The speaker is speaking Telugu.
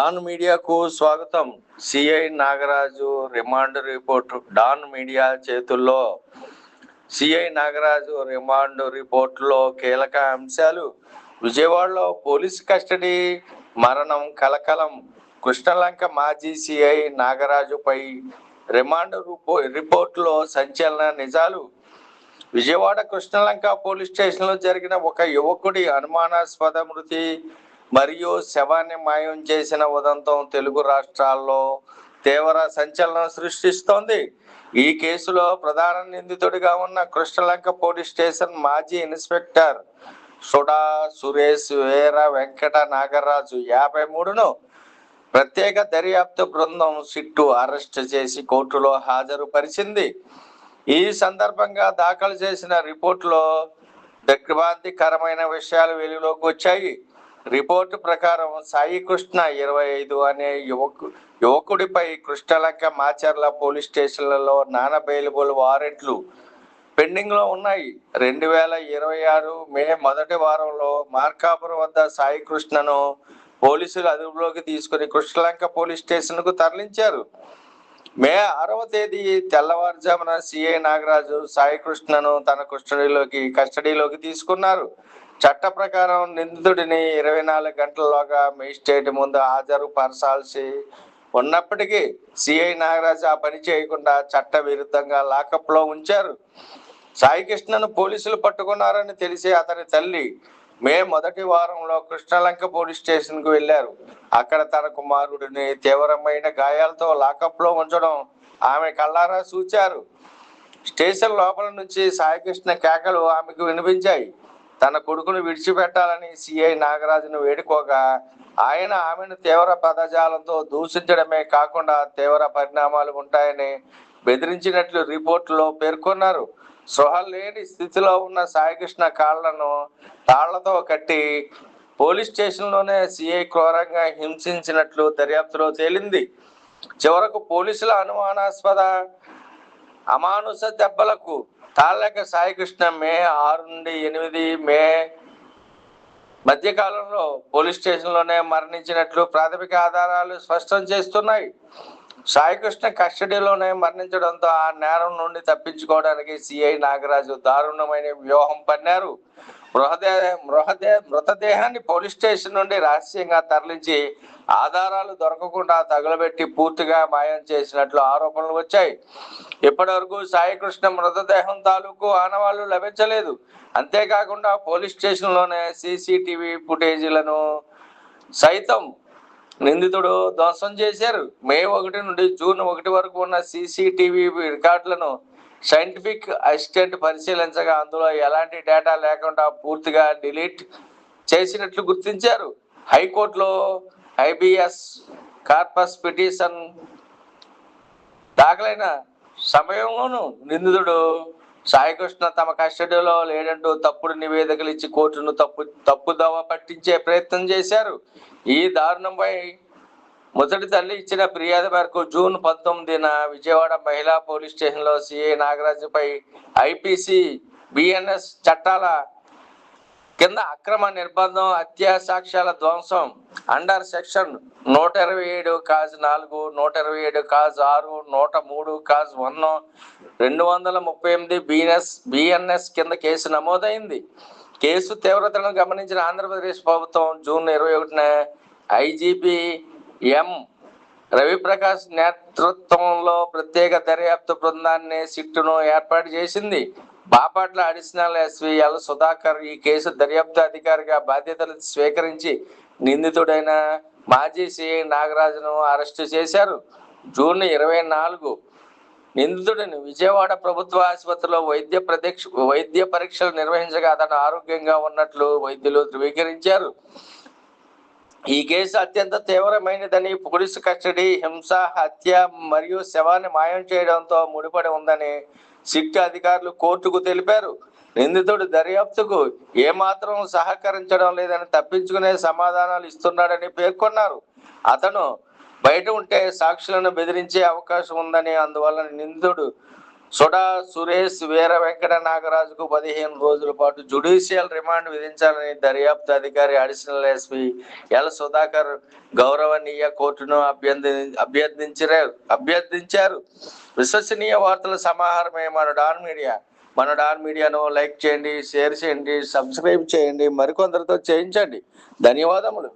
డాన్ మీడియాకు స్వాగతం. CI Nagaraju remand report. Don media చేతుల్లో సిఐ నాగరాజు రిమాండ్ రిపోర్టులో కీలక అంశాలు. విజయవాడలో పోలీసు కస్టడీ మరణం కలకలం. కృష్ణలంక మాజీ సిఐ నాగరాజుపై రిమాండ్ రిపోర్టులో సంచలన నిజాలు. విజయవాడ కృష్ణలంక పోలీస్ స్టేషన్లో జరిగిన ఒక యువకుడి అనుమానాస్పద మృతి మరియు శవాన్ని మాయం చేసిన ఉదంతం తెలుగు రాష్ట్రాల్లో తీవ్ర సంచలనం సృష్టిస్తోంది. ఈ కేసులో ప్రధాన నిందితుడిగా ఉన్న కృష్ణలంక పోలీస్ స్టేషన్ మాజీ ఇన్స్పెక్టర్ సుడా సురేష్ వీర వెంకట నాగరాజు 53ను ప్రత్యేక దర్యాప్తు బృందం సిట్టు అరెస్ట్ చేసి కోర్టులో హాజరుపరిచింది. ఈ సందర్భంగా దాఖలు చేసిన రిపోర్టులో దిగ్భ్రాంతికరమైన విషయాలు వెలుగులోకి వచ్చాయి. రిపోర్టు ప్రకారం సాయి కృష్ణ 25 అనే యువకుడిపై కృష్ణలంక మాచర్ల పోలీస్ స్టేషన్లలో నాన్ అవైలబుల్ వారెంట్లు పెండింగ్లో ఉన్నాయి. 2026 మే మొదటి వారంలో మార్కాపురం వద్ద సాయి కృష్ణను పోలీసులు అదుపులోకి తీసుకుని కృష్ణలంక పోలీస్ స్టేషన్కు తరలించారు. మే 6వ తేదీ తెల్లవారుజామున సిఐ నాగరాజు సాయి కృష్ణను తన కస్టడీలోకి తీసుకున్నారు. చట్ట ప్రకారం నిందితుడిని 24 గంటల్లోగా మేజిస్ట్రేట్ ముందు హాజరుపరచాల్సి ఉన్నప్పటికీ సిఐ నాగరాజు ఆ పని చేయకుండా చట్ట విరుద్ధంగా లాకప్లో ఉంచారు. సాయి కృష్ణను పోలీసులు పట్టుకున్నారని తెలిసి అతని తల్లి మే మొదటి వారంలో కృష్ణలంక పోలీస్ స్టేషన్కు వెళ్లారు. అక్కడ తన కుమారుడిని తీవ్రమైన గాయాలతో లాకప్లో ఉంచడం ఆమె కళ్ళారా చూచారు. స్టేషన్ లోపల నుంచి సాయికృష్ణ కేకలు ఆమెకు వినిపించాయి. తన కొడుకును విడిచిపెట్టాలని సిఐ నాగరాజును వేడుకోగా ఆయన ఆమెను తీవ్ర పదజాలంతో దూషించడమే కాకుండా తీవ్ర పరిణామాలు ఉంటాయని బెదిరించినట్లు రిపోర్టులో పేర్కొన్నారు. స్పృహ లేని స్థితిలో ఉన్న సాయికృష్ణ కాళ్లను తాళ్లతో కట్టి పోలీస్ స్టేషన్లోనే సిఐ క్రూరంగా హింసించినట్లు దర్యాప్తులో తేలింది. చివరకు పోలీసుల అనుమానాస్పద అమానుష దెబ్బలకు తాళ్ళక సాయికృష్ణ మే 6 నుండి 8 మే మధ్యకాలంలో పోలీస్ స్టేషన్లోనే మరణించినట్లు ప్రాథమిక ఆధారాలు స్పష్టం చేస్తున్నాయి. సాయికృష్ణ కస్టడీలోనే మరణించడంతో ఆ నేరం నుండి తప్పించుకోవడానికి సిఐ నాగరాజు దారుణమైన వ్యూహం పన్నారు. మృతదేహాన్ని పోలీస్ స్టేషన్ నుండి రహస్యంగా తరలించి ఆధారాలు దొరకకుండా తగులబెట్టి పూర్తిగా మాయం చేసినట్లు ఆరోపణలు వచ్చాయి. ఇప్పటి వరకు సాయికృష్ణ మృతదేహం తాలూకు ఆనవాళ్లు లభించలేదు. అంతేకాకుండా పోలీస్ స్టేషన్లోనే సీసీటీవీ ఫుటేజీలను సైతం నిందితుడు ధ్వంసం చేశారు. మే 1 నుండి జూన్ 1 వరకు ఉన్న సీసీటీవీ రికార్డులను సైంటిఫిక్ అసిస్టెంట్ పరిశీలించగా అందులో ఎలాంటి డేటా లేకుండా పూర్తిగా డిలీట్ చేసినట్లు గుర్తించారు. హైకోర్టులో హైబియస్ కార్పస్ పిటిషన్ దాఖలైన సమయంలోనూ నిందితుడు సాయికృష్ణ తమ కస్టడీలో లేడంటూ తప్పుడు నివేదికలు ఇచ్చి కోర్టును తప్పుదోవ పట్టించే ప్రయత్నం చేశారు. ఈ దారుణంపై మొదటి తల్లి ఇచ్చిన ఫిర్యాదు మేరకు జూన్ 19న విజయవాడ మహిళా పోలీస్ స్టేషన్లో సిఐ నాగరాజుపై ఐపీసీ బిఎన్ఎస్ చట్టాల కింద అక్రమ నిర్బంధం, హత్యా సాక్ష్యాల ధ్వంసం under section 127 cause 4, 127 cause 6, 103 cause 1, 238 BNS కింద కేసు నమోదైంది. కేసు తీవ్రతను గమనించిన ఆంధ్రప్రదేశ్ ప్రభుత్వం జూన్ 21న ఐజీపీ ఎం రవిప్రకాష్ నేతృత్వంలో ప్రత్యేక దర్యాప్తు బృందాన్ని సిట్టును ఏర్పాటు చేసింది. Bapatla additional SP L Sudhakar ఈ కేసు దర్యాప్తు అధికారిగా బాధ్యతలు స్వీకరించి నిందితుడైన మాజీ సిఐ నాగరాజును అరెస్టు చేశారు. జూన్ 24 నిందితుడిని విజయవాడ ప్రభుత్వ ఆసుపత్రిలో వైద్య పరీక్షలు నిర్వహించగా అతను ఆరోగ్యంగా ఉన్నట్లు వైద్యులు ధృవీకరించారు. ఈ కేసు అత్యంత తీవ్రమైనదని, పోలీసు కస్టడీ, హింస, హత్య మరియు శవాన్ని మాయం చేయడంతో ముడిపడి ఉందని సిట్ అధికారులు కోర్టుకు తెలిపారు. నిందితుడు దర్యాప్తుకు ఏమాత్రం సహకరించడం లేదని, తప్పించుకునే సమాధానాలు ఇస్తున్నాడని పేర్కొన్నారు. అతను బయట ఉంటే సాక్షులను బెదిరించే అవకాశం ఉందని, అందువల్ల నిందితుడు సుడా సురేష్ వీర వెంకట నాగరాజుకు 15 రోజుల పాటు జ్యుడిషియల్ రిమాండ్ విధించాలని దర్యాప్తు అధికారి అడిషనల్ ఎస్పీ ఎల్ సుధాకర్ గౌరవనీయ కోర్టును అభ్యర్థించారు. విశ్వసనీయ వార్తల సమాహారమే మన డాన్ మీడియాను లైక్ చేయండి, షేర్ చేయండి, సబ్స్క్రైబ్ చేయండి, మరికొందరితో చేయించండి. ధన్యవాదములు.